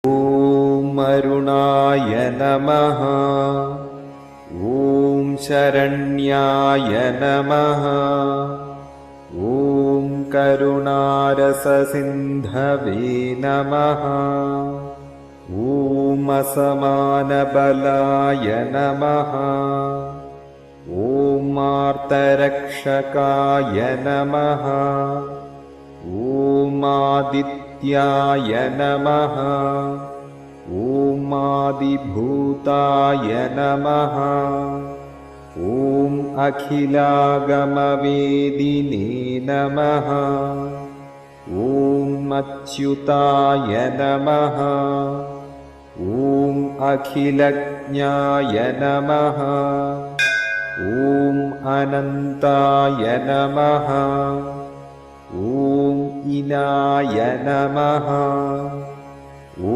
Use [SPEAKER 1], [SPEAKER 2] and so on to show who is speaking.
[SPEAKER 1] ॐ अरुणाय नमः। ॐ शरण्याय नमः। ॐ करुणारससिन्धवे नमः। ॐ असमानबलाय नमः। ॐ आर्तरक्षकाय नमः। ॐ आदित्याय नमः। ॐ आदिभूताय नमः। ॐ अखिलागमवेदिने नमः। ॐ अच्युताय नमः। ॐ अखिलज्ञाय नमः। ॐ अनन्ताय नमः। ॐ इनाय नमः। ॐ